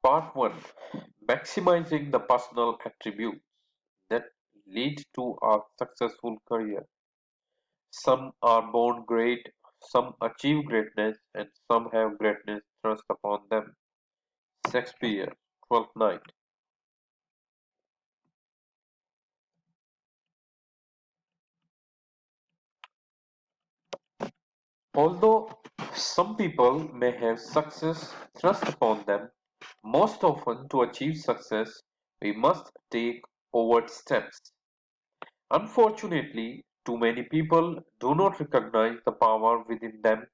Part 1. Maximizing the personal attributes that lead to a successful career. Some are born great, some achieve greatness, and some have greatness thrust upon them. Shakespeare, Twelfth Night. Although some people may have success thrust upon them, most often to achieve success, we must take overt steps. Unfortunately, too many people do not recognize the power within them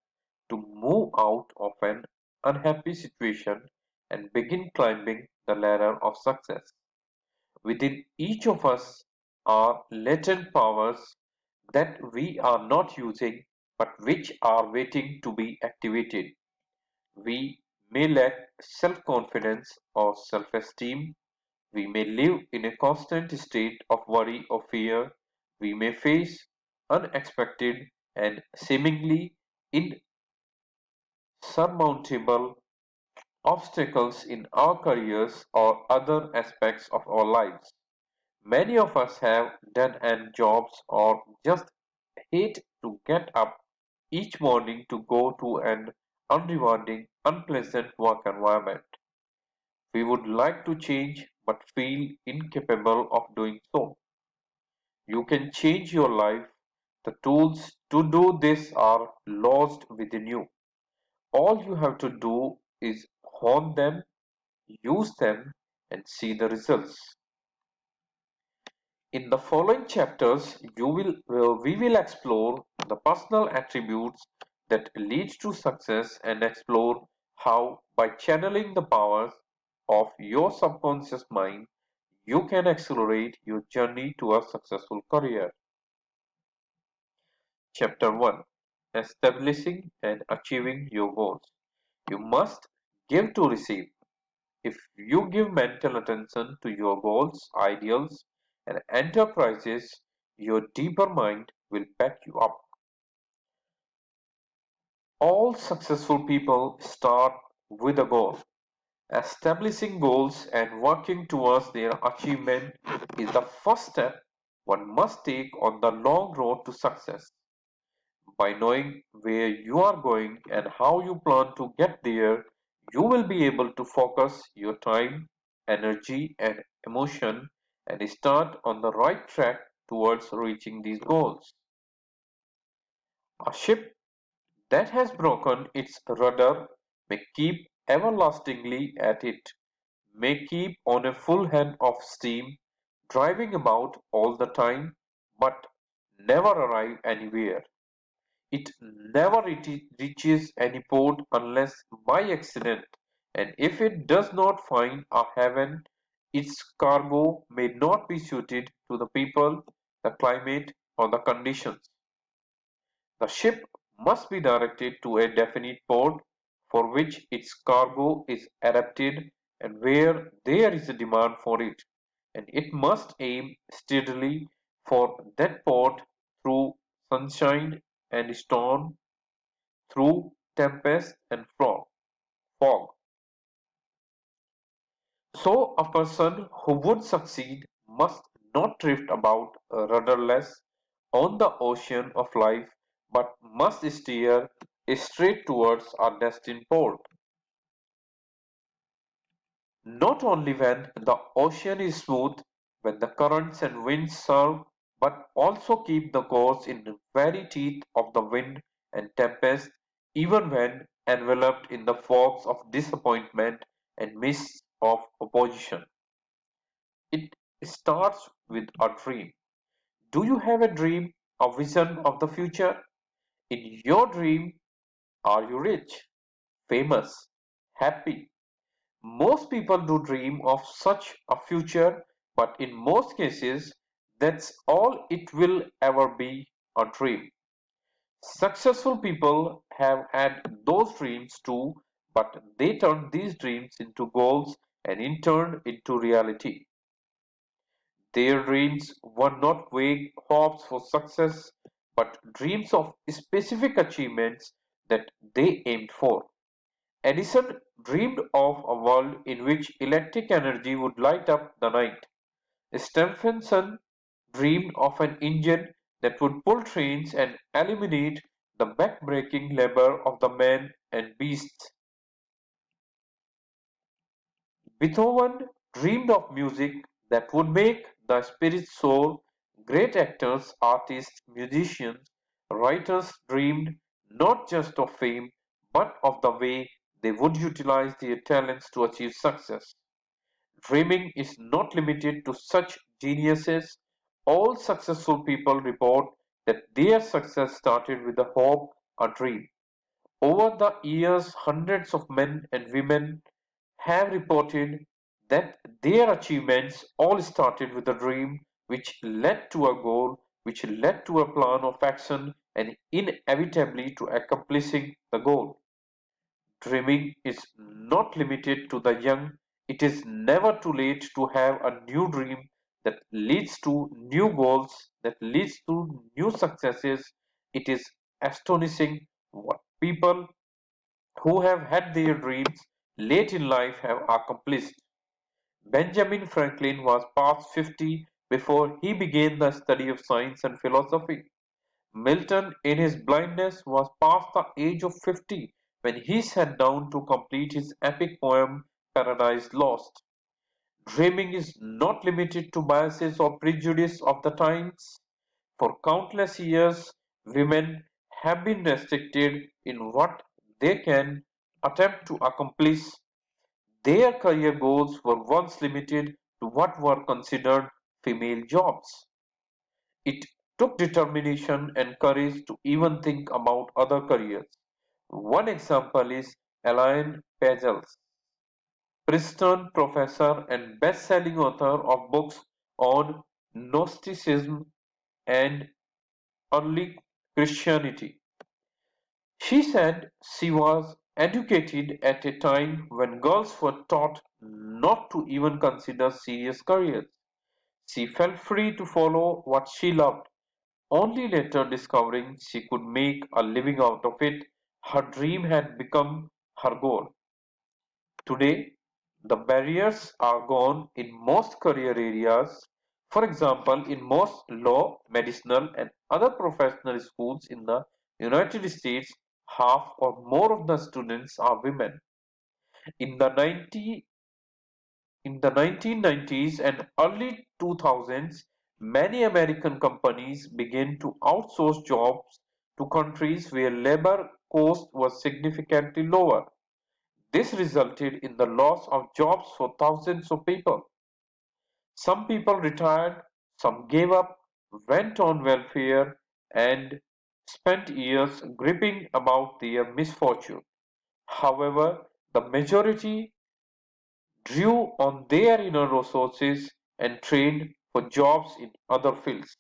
to move out of an unhappy situation and begin climbing the ladder of success. Within each of us are latent powers that we are not using but which are waiting to be activated. We may lack self confidence or self esteem. We may live in a constant state of worry or fear. We may face unexpected and seemingly insurmountable obstacles in our careers or other aspects of our lives. Many of us have dead-end jobs or just hate to get up each morning to go to an unrewarding, unpleasant work environment. We would like to change but feel incapable of doing so. You can change your life. The tools to do this are lodged within you. All you have to do is hone them, use them, and see the results. In the following chapters, we will explore the personal attributes that lead to success and explore how, by channeling the powers of your subconscious mind, you can accelerate your journey to a successful career. Chapter 1. Establishing and achieving your goals. You must give to receive. If you give mental attention to your goals, ideals, and enterprises, your deeper mind will back you up. All successful people start with a goal. Establishing goals and working towards their achievement is the first step one must take on the long road to success. By knowing where you are going and how you plan to get there, you will be able to focus your time, energy, and emotion and start on the right track towards reaching these goals. A ship that has broken its rudder may keep everlastingly at it, may keep on a full head of steam, driving about all the time, but never arrive anywhere. It never reaches any port unless by accident, and if it does not find a haven, its cargo may not be suited to the people, the climate, or the conditions. The ship must be directed to a definite port for which its cargo is adapted and where there is a demand for it, and it must aim steadily for that port through sunshine and storm, through tempest and fog. So a person who would succeed must not drift about rudderless on the ocean of life, but must steer straight towards a destined port. Not only when the ocean is smooth, when the currents and winds serve, but also keep the course in the very teeth of the wind and tempest, even when enveloped in the fogs of disappointment and mists of opposition. It starts with a dream. Do you have a dream, a vision of the future? In your dream, are you rich, famous, happy? Most people do dream of such a future, but in most cases, that's all it will ever be, a dream. Successful people have had those dreams too, but they turn these dreams into goals and in turn into reality. Their dreams were not vague hopes for success, but dreams of specific achievements that they aimed for. Edison dreamed of a world in which electric energy would light up the night. Stephenson dreamed of an engine that would pull trains and eliminate the back-breaking labor of the men and beasts. Beethoven dreamed of music that would make the spirit soar. Great actors, artists, musicians, writers dreamed not just of fame, but of the way they would utilize their talents to achieve success. Dreaming is not limited to such geniuses. All successful people report that their success started with a hope, a dream. Over the years, hundreds of men and women have reported that their achievements all started with a dream, which led to a goal, which led to a plan of action, and inevitably to accomplishing the goal. Dreaming is not limited to the young. It is never too late to have a new dream that leads to new goals, that leads to new successes. It is astonishing what people who have had their dreams late in life have accomplished. Benjamin Franklin was past 50 before he began the study of science and philosophy. Milton, in his blindness, was past the age of 50 when he sat down to complete his epic poem Paradise Lost. Dreaming is not limited to biases or prejudice of the times. For countless years, women have been restricted in what they can attempt to accomplish. Their career goals were once limited to what were considered female jobs. It took determination and courage to even think about other careers. One example is Elaine Pagels, Princeton professor and best-selling author of books on Gnosticism and early Christianity. She said she was educated at a time when girls were taught not to even consider serious careers. She felt free to follow what she loved, only later discovering she could make a living out of it. Her dream had become her goal. Today, the barriers are gone in most career areas. For example, in most law, medicinal, and other professional schools in the United States, half or more of the students are women. In the 1990s and early 2000s, many American companies began to outsource jobs to countries where labor cost was significantly lower. This resulted in the loss of jobs for thousands of people. Some people retired, some gave up, went on welfare, and spent years gripping about their misfortune. However, the majority drew on their inner resources and trained for jobs in other fields.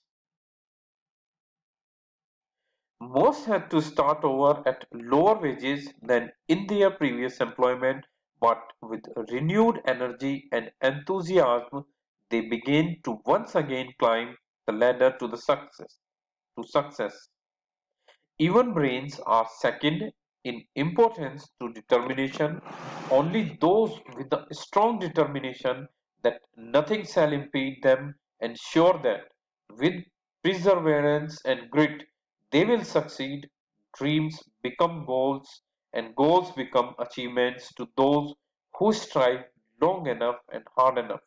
Most had to start over at lower wages than in their previous employment, but with renewed energy and enthusiasm, they began to once again climb the ladder to success. Even brains are second in importance to determination. Only those with the strong determination that nothing shall impede them ensure that with perseverance and grit they will succeed. Dreams become goals and goals become achievements to those who strive long enough and hard enough.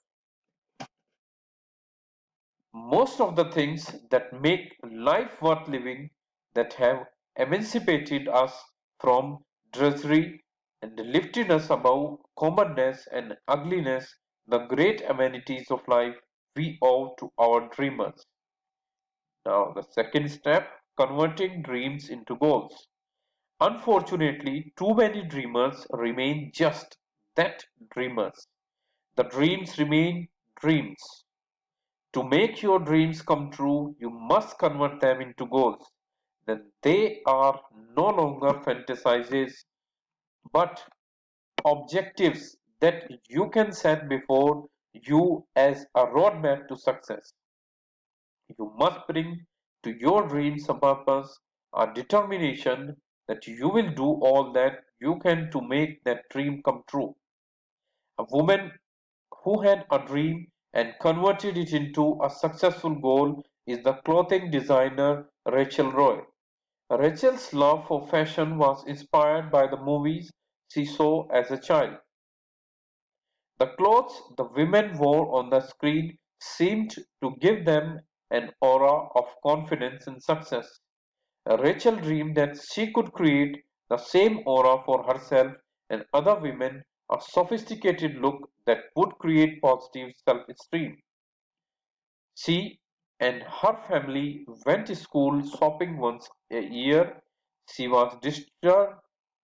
Most of the things that make life worth living, that have emancipated us from drudgery and lifted us above commonness and ugliness, the great amenities of life, we owe to our dreamers. Now, the second step, converting dreams into goals. Unfortunately, too many dreamers remain just that, dreamers. The dreams remain dreams. To make your dreams come true, you must convert them into goals. Then they are no longer fantasies, but objectives that you can set before you as a roadmap to success. You must bring to your dreams a purpose, a determination, that you will do all that you can to make that dream come true. A woman who had a dream and converted it into a successful goal is the clothing designer Rachel Roy. Rachel's love for fashion was inspired by the movies she saw as a child. The clothes the women wore on the screen seemed to give them an aura of confidence and success. Rachel dreamed that she could create the same aura for herself and other women, a sophisticated look that would create positive self-esteem. She and her family went school shopping once a year. She was disturbed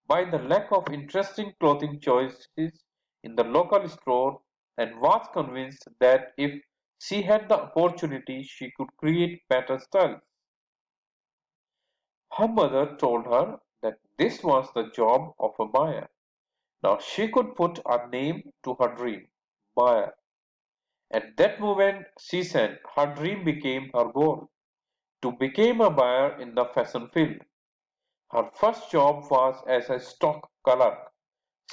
by the lack of interesting clothing choices in the local store and was convinced that if she had the opportunity, she could create better styles. Her mother told her that this was the job of a buyer. Now she could put a name to her dream, buyer. At that moment, she said her dream became her goal to become a buyer in the fashion field. Her first job was as a stock clerk.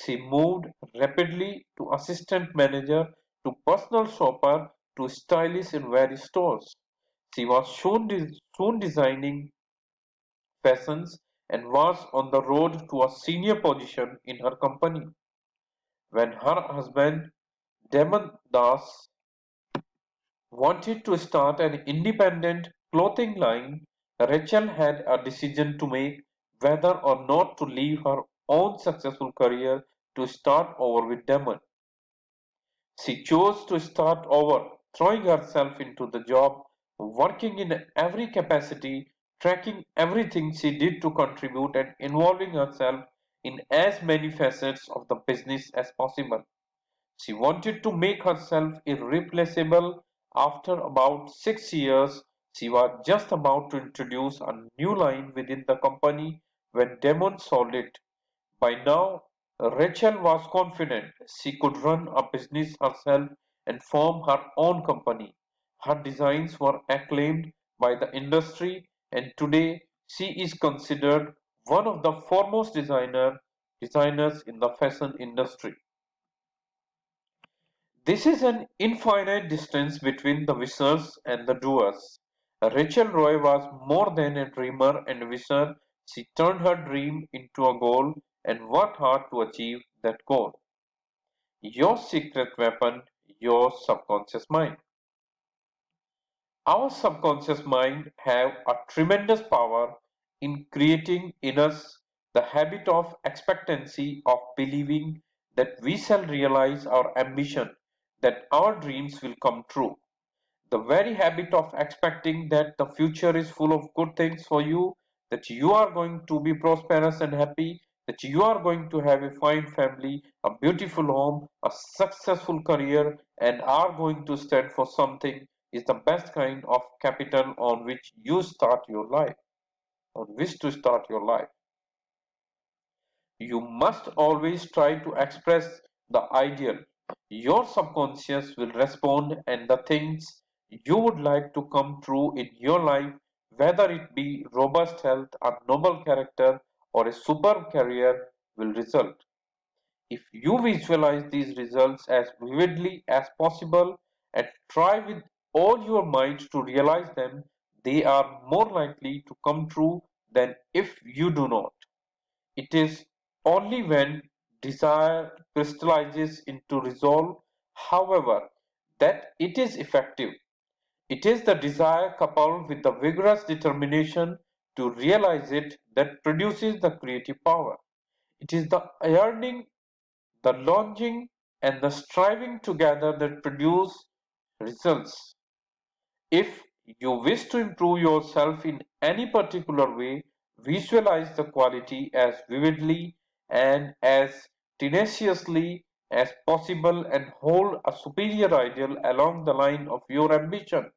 She moved rapidly to assistant manager to personal shopper to stylist in various stores. She was soon designing fashions and was on the road to a senior position in her company. When her husband Demon Das wanted to start an independent clothing line, Rachel had a decision to make whether or not to leave her own successful career to start over with Demon. She chose to start over, throwing herself into the job, working in every capacity, tracking everything she did to contribute, and involving herself in as many facets of the business as possible. She wanted to make herself irreplaceable. After about 6 years, she was just about to introduce a new line within the company when Demon sold it. By now, Rachel was confident she could run a business herself and form her own company. Her designs were acclaimed by the industry, and today she is considered one of the foremost designers in the fashion industry. This is an infinite distance between the wishers and the doers. Rachel Roy was more than a dreamer and wisher. She turned her dream into a goal and worked hard to achieve that goal. Your secret weapon, your subconscious mind. Our subconscious mind have a tremendous power in creating in us the habit of expectancy of believing that we shall realize our ambition, that our dreams will come true. The very habit of expecting that the future is full of good things for you, that you are going to be prosperous and happy, that you are going to have a fine family, a beautiful home, a successful career, and are going to stand for something is the best kind of capital on which you start your life, on which to start your life. You must always try to express the ideal. Your subconscious will respond, and the things you would like to come true in your life, whether it be robust health, a noble character, or a superb career, will result. If you visualize these results as vividly as possible and try with all your might to realize them, they are more likely to come true than if you do not. It is only when desire crystallizes into resolve, however, that it is effective. It is the desire coupled with the vigorous determination to realize it that produces the creative power. It is the yearning, the longing, and the striving together that produce results. If you wish to improve yourself in any particular way, visualize the quality as vividly and as tenaciously as possible and hold a superior ideal along the line of your ambition.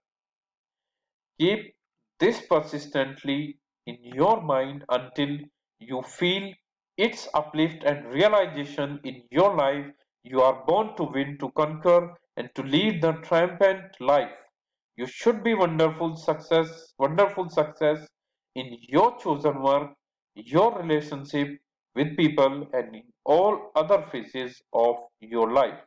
Keep this persistently in your mind until you feel its uplift and realization in your life. You are born to win, to conquer, and to lead the triumphant life. You should be wonderful success in your chosen work. your relationship with people, and in all other phases of your life.